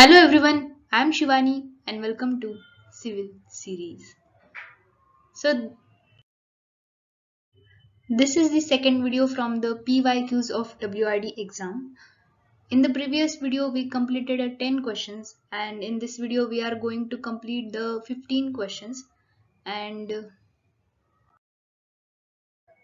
Hello everyone, I am Shivani and welcome to Civil Series. So this is the second video from the PYQs of WRD exam. In the previous video we completed 10 questions and in this video we are going to complete the 15 questions and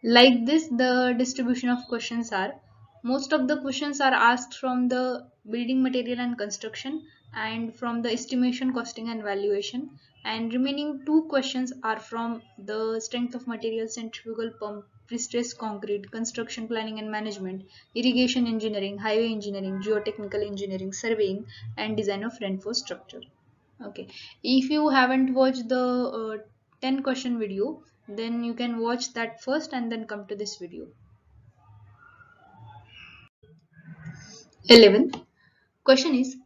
like this the distribution of questions are. Most of the questions are asked from the building material and construction and from the estimation, costing and valuation, and remaining two questions are from the strength of material, centrifugal pump, prestressed concrete, construction planning and management, irrigation engineering, highway engineering, geotechnical engineering, surveying and design of reinforced structure. Okay, if you haven't watched the 10 question video, then you can watch that first and then come to this video. 11th question is,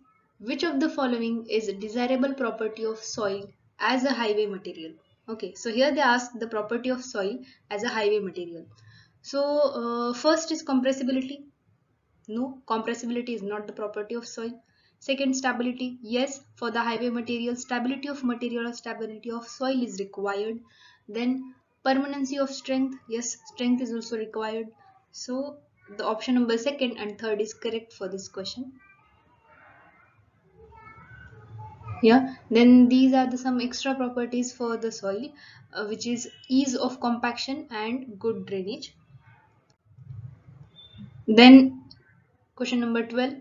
which of the following is a desirable property of soil as a highway material? Okay, so here they ask the property of soil as a highway material. So first is compressibility. No, compressibility is not the property of soil. Second, stability. Yes, for the highway material, stability of material or stability of soil is required. Then permanency of strength. Yes, strength is also required. So the option number second and third is correct for this question. Yeah, then these are the some extra properties for the soil, which is ease of compaction and good drainage. Then question number 12.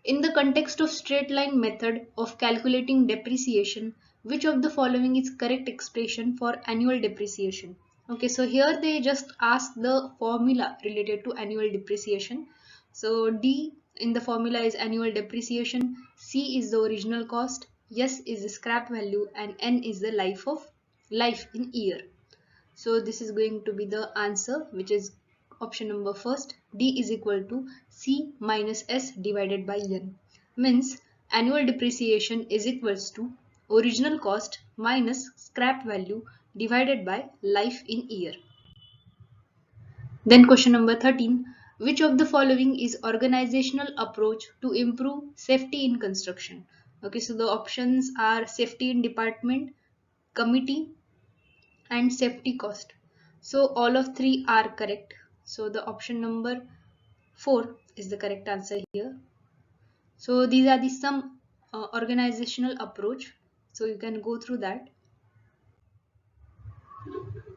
In the context of straight line method of calculating depreciation, which of the following is correct expression for annual depreciation? Okay, so here they just ask the formula related to annual depreciation. So D in the formula is annual depreciation, C is the original cost, S is the scrap value, and N is the life in year. So this is going to be the answer, which is option number first. D is equal to C minus S divided by N. Means annual depreciation is equals to original cost minus scrap value divided by life in year. Then question number 13. Which of the following is organizational approach to improve safety in construction? Okay, so the options are safety in department, committee, and safety cost. So all of three are correct. So the option number 4 is the correct answer here. So these are the some organizational approach. So you can go through that.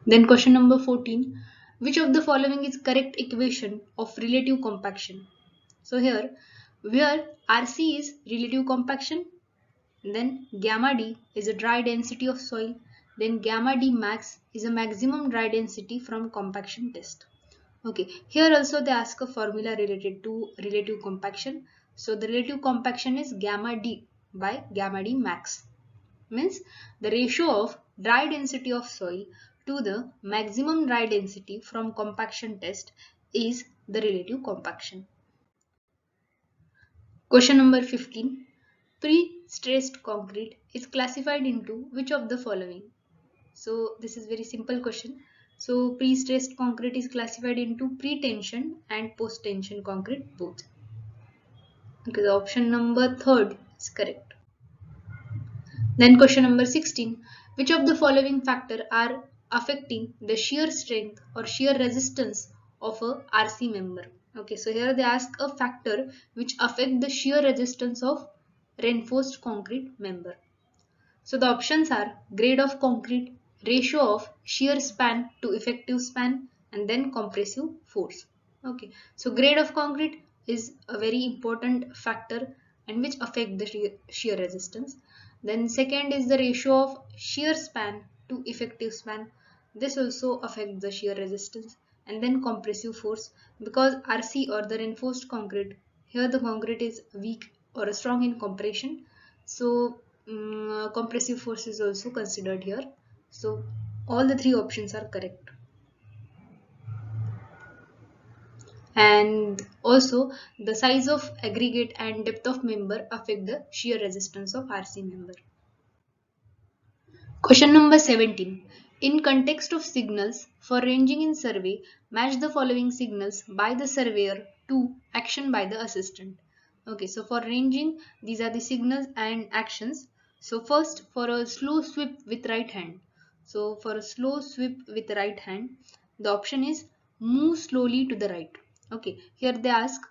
Then question number 14. Which of the following is correct equation of relative compaction? So here, where RC is relative compaction, then gamma D is a dry density of soil, then gamma D max is a maximum dry density from compaction test. Okay, here also they ask a formula related to relative compaction. So the relative compaction is gamma D by gamma D max. Means the ratio of dry density of soil to the maximum dry density from compaction test is the relative compaction. Question number 15. Pre-stressed concrete is classified into which of the following? So this is very simple question. So pre-stressed concrete is classified into pre-tension and post-tension concrete both. Okay, the option number third is correct. Then question number 16. Which of the following factors are affecting the shear strength or shear resistance of a RC member? Okay, so here they ask a factor which affect the shear resistance of reinforced concrete member. So the options are grade of concrete, ratio of shear span to effective span, and then compressive force. Okay, so grade of concrete is a very important factor and which affect the shear resistance. Then second is the ratio of shear span to effective span. This also affects the shear resistance. And then compressive force, because RC or the reinforced concrete, here the concrete is weak or strong in compression. So compressive force is also considered here. So all the three options are correct. And also the size of aggregate and depth of member affect the shear resistance of RC member. Question number 17. In context of signals for ranging in survey, match the following signals by the surveyor to action by the assistant. Okay, so for ranging, these are the signals and actions. So first, for a slow sweep with right hand. So for a slow sweep with right hand, the option is move slowly to the right. Okay, here they ask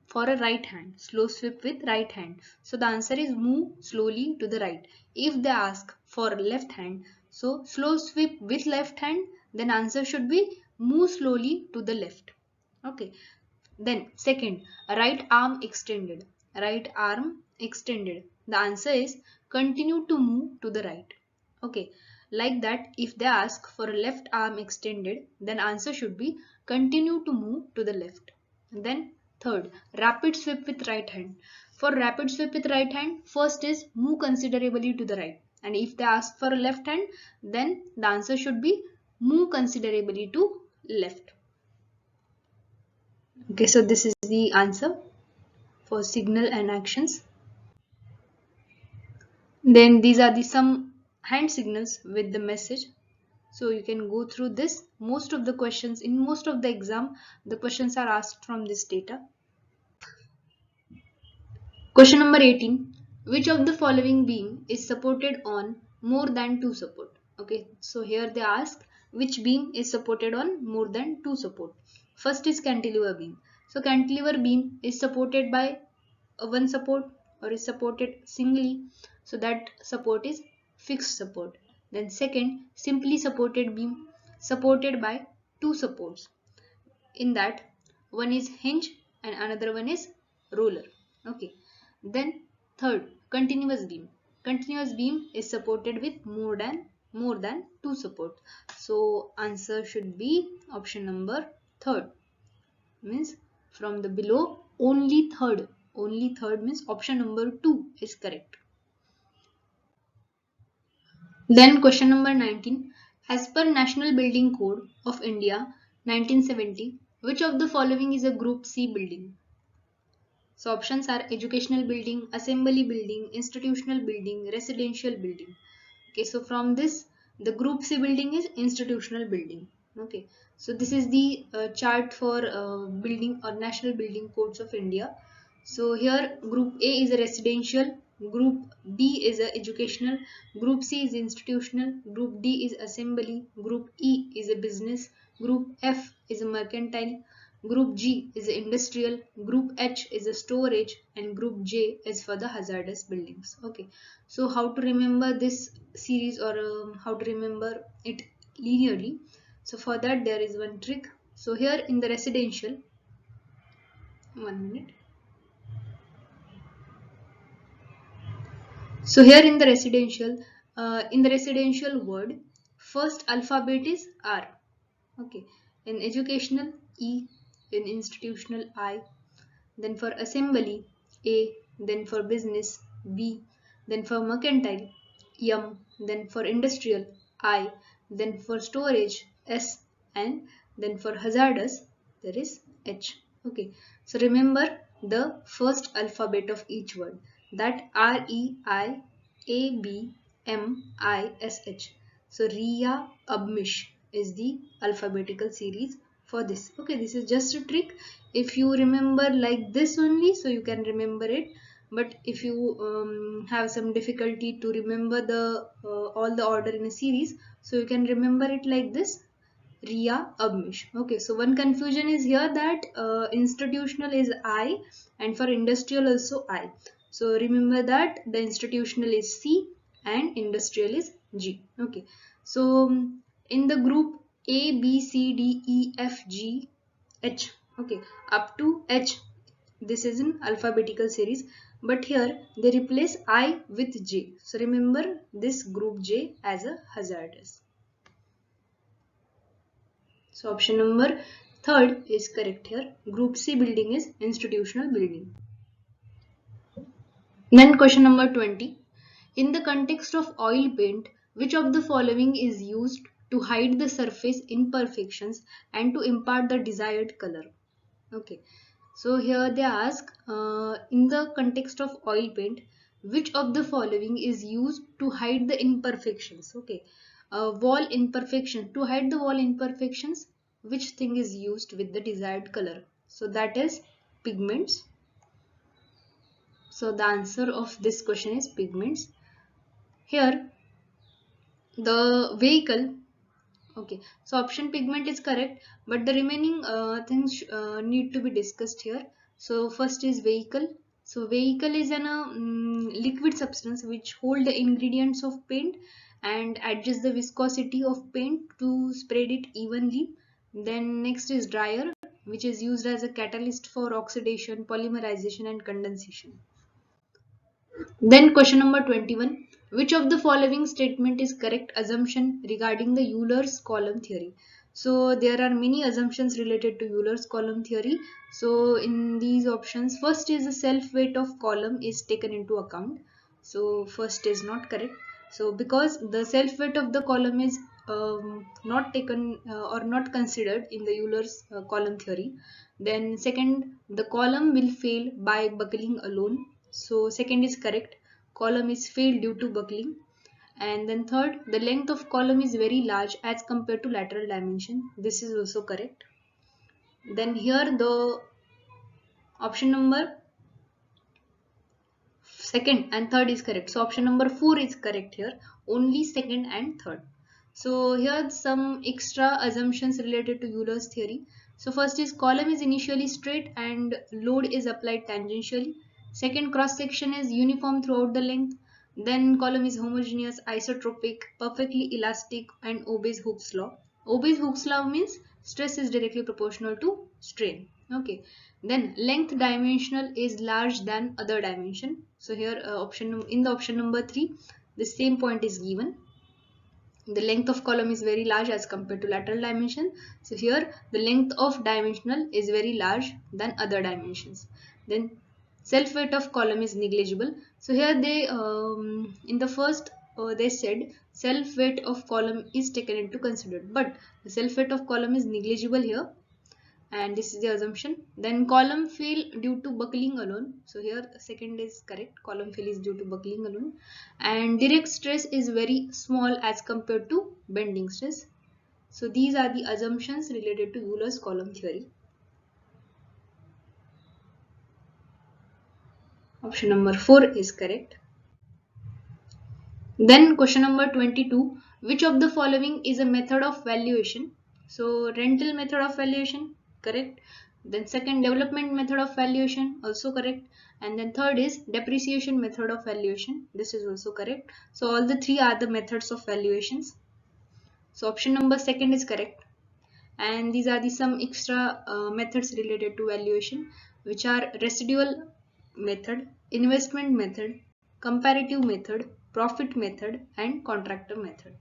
for a right hand, slow sweep with right hand. So the answer is move slowly to the right. If they ask for left hand, so slow sweep with left hand, then answer should be move slowly to the left. Okay, then second, right arm extended. Right arm extended. The answer is continue to move to the right. Okay. Like that, if they ask for left arm extended, then answer should be continue to move to the left. Then third, rapid sweep with right hand. For rapid sweep with right hand, first is move considerably to the right. And if they ask for a left hand, then the answer should be move considerably to left. Okay, so this is the answer for signal and actions. Then these are the some hand signals with the message. So you can go through this. Most of the questions in most of the exam, the questions are asked from this data. Question number 18. Which of the following beam is supported on more than two support? Okay, so here they ask which beam is supported on more than two support. First is cantilever beam. So cantilever beam is supported by one support or is supported singly, so that support is fixed support. Then second, simply supported beam supported by two supports, in that one is hinge and another one is roller. Okay, then third, continuous beam is supported with more than two support. So answer should be option number third, means from the below only third means option number 2 is correct. Then question number 19. As per National Building Code of India 1970, which of the following is a Group C building? So options are educational building, assembly building, institutional building, residential building. Okay, so from this, the Group C building is institutional building. Okay, so this is the chart for building or National Building Codes of India. So here Group A is a residential, Group B is a educational, Group C is institutional, Group D is assembly, Group E is a business, Group F is a mercantile, Group G is a industrial, Group H is a storage, and Group J is for the hazardous buildings. Okay, so how to remember this series or how to remember it linearly? So for that there is one trick. So here in the residential, 1 minute. So here in the residential word, first alphabet is R. Okay. In educational, E. In institutional, I. Then for assembly, A. Then for business, B. Then for mercantile, M. Then for industrial, I. Then for storage, S. And then for hazardous, there is H. Okay. So remember the first alphabet of each word, that R E I A B M I S H. So Riya Abmish is the alphabetical series for this. Okay, this is just a trick. If you remember like this only, so you can remember it. But if you have some difficulty to remember the all the order in a series, so you can remember it like this, Riya Abmish. Okay, so one confusion is here that institutional is I and for industrial also I. So remember that the institutional is C and industrial is G. Okay, so in the group A, B, C, D, E, F, G, H. Okay, up to H. This is in alphabetical series, but here they replace I with J. So remember this group J as a hazardous. So option number third is correct here. Group C building is institutional building. Then question number 20. In the context of oil paint, which of the following is used to hide the surface imperfections and to impart the desired color? Okay. So here they ask in the context of oil paint, which of the following is used to hide the imperfections? Okay. Wall imperfection. To hide the wall imperfections, which thing is used with the desired color? So that is pigments. So the answer of this question is pigments. Here the vehicle. Okay, so option pigment is correct, but the remaining things need to be discussed here. So first is vehicle. So vehicle is an liquid substance which hold the ingredients of paint and adjust the viscosity of paint to spread it evenly. Then next is dryer, which is used as a catalyst for oxidation, polymerization and condensation. Then question number 21. Which of the following statement is correct assumption regarding the Euler's column theory? So there are many assumptions related to Euler's column theory. So in these options, first is the self weight of column is taken into account. So first is not correct. So because the self weight of the column is not taken or not considered in the Euler's column theory. Then second, the column will fail by buckling alone. So second is correct. Column is failed due to buckling. And then third, the length of column is very large as compared to lateral dimension. This is also correct. Then here the option number second and third is correct. So option number 4 is correct here. Only second and third. So here some extra assumptions related to Euler's theory. So first is column is initially straight and load is applied tangentially. Second, cross section is uniform throughout the length. Then column is homogeneous, isotropic, perfectly elastic and obeys Hooke's law. Obeys Hooke's law means stress is directly proportional to strain. Okay. Then length dimensional is large than other dimension. So here in the option number 3, the same point is given. The length of column is very large as compared to lateral dimension. So here the length of dimensional is very large than other dimensions. Then self weight of column is negligible. So here they in the first they said self weight of column is taken into consideration, but the self weight of column is negligible here, and this is the assumption. Then column fail due to buckling alone. So here second is correct. Column fail is due to buckling alone, and direct stress is very small as compared to bending stress. So these are the assumptions related to Euler's column theory. Option number 4 is correct. Then question number 22. Which of the following is a method of valuation? So rental method of valuation, correct. Then second, development method of valuation, also correct. And then third is depreciation method of valuation. This is also correct. So all the three are the methods of valuations. So option number second is correct. And these are the some extra methods related to valuation, which are residual method, investment method, comparative method, profit method and contractor method.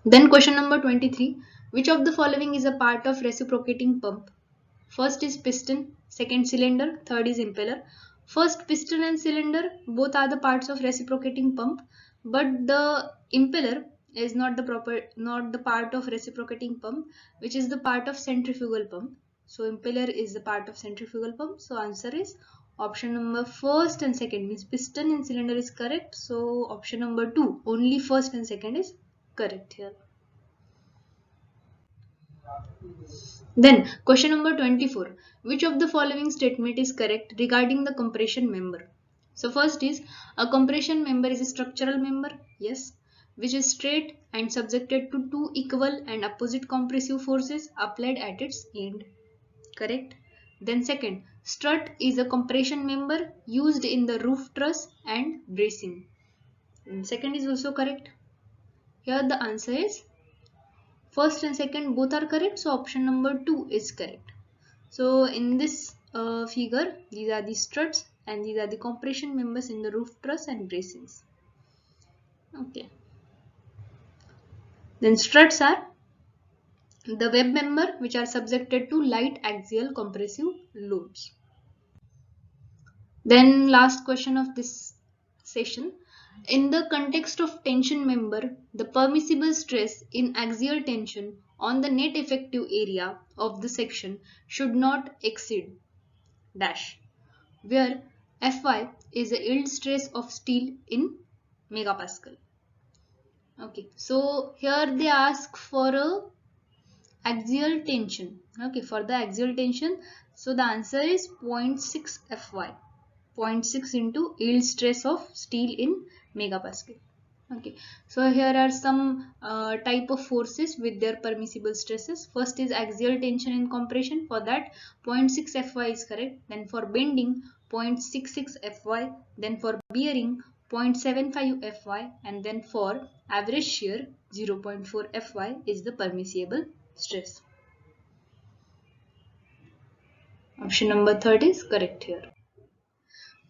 Then question number 23. Which of the following is a part of reciprocating pump? First is piston, second cylinder, third is impeller. First, piston and cylinder both are the parts of reciprocating pump, but the impeller is not the part of reciprocating pump, which is the part of centrifugal pump. So impeller is the part of centrifugal pump. So answer is option number first and second, means piston and cylinder is correct. So option number 2, only first and second is correct here. Then question number 24. Which of the following statement is correct regarding the compression member? So first is a compression member is a structural member. Yes. Which is straight and subjected to two equal and opposite compressive forces applied at its end. Correct. Then second, strut is a compression member used in the roof truss and bracing. And second is also correct. Here the answer is first and second both are correct. So option number 2 is correct. So in this figure, these are the struts and these are the compression members in the roof truss and bracings. Okay. Then struts are the web member which are subjected to light axial compressive loads. Then last question of this session. In the context of tension member, the permissible stress in axial tension on the net effective area of the section should not exceed dash, where Fy is the yield stress of steel in megapascal. Okay, so here they ask for a Axial tension. Okay, for the axial tension, so the answer is 0.6 Fy. 0.6 into yield stress of steel in megapascal. Okay, so here are some type of forces with their permissible stresses. First is axial tension in compression. For that, 0.6 Fy is correct. Then for bending, 0.66 Fy. Then for bearing, 0.75 Fy. And then for average shear, 0.4 Fy is the permissible stress. Option number third is correct here.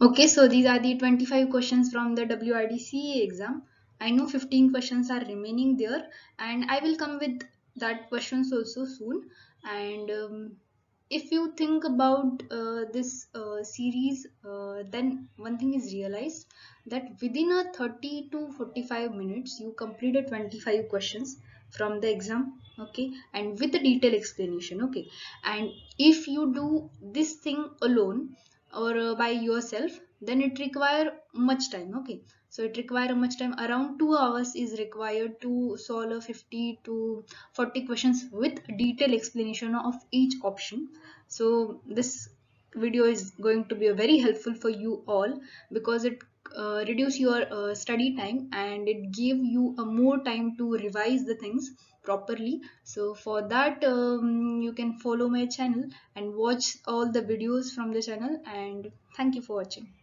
Okay, so these are the 25 questions from the WRD CEA exam. I know 15 questions are remaining there, and I will come with that questions also soon. And if you think about this series, then one thing is realized that within a 30 to 45 minutes, you completed 25 questions from the exam. Okay, and with the detailed explanation. Okay, and if you do this thing alone or by yourself, then it require much time. Okay, so it require much time, around 2 hours is required to solve a 50 to 40 questions with detailed explanation of each option. So this video is going to be very helpful for you all, because it reduce your study time and it give you a more time to revise the things properly. So for that, you can follow my channel and watch all the videos from the channel, and thank you for watching.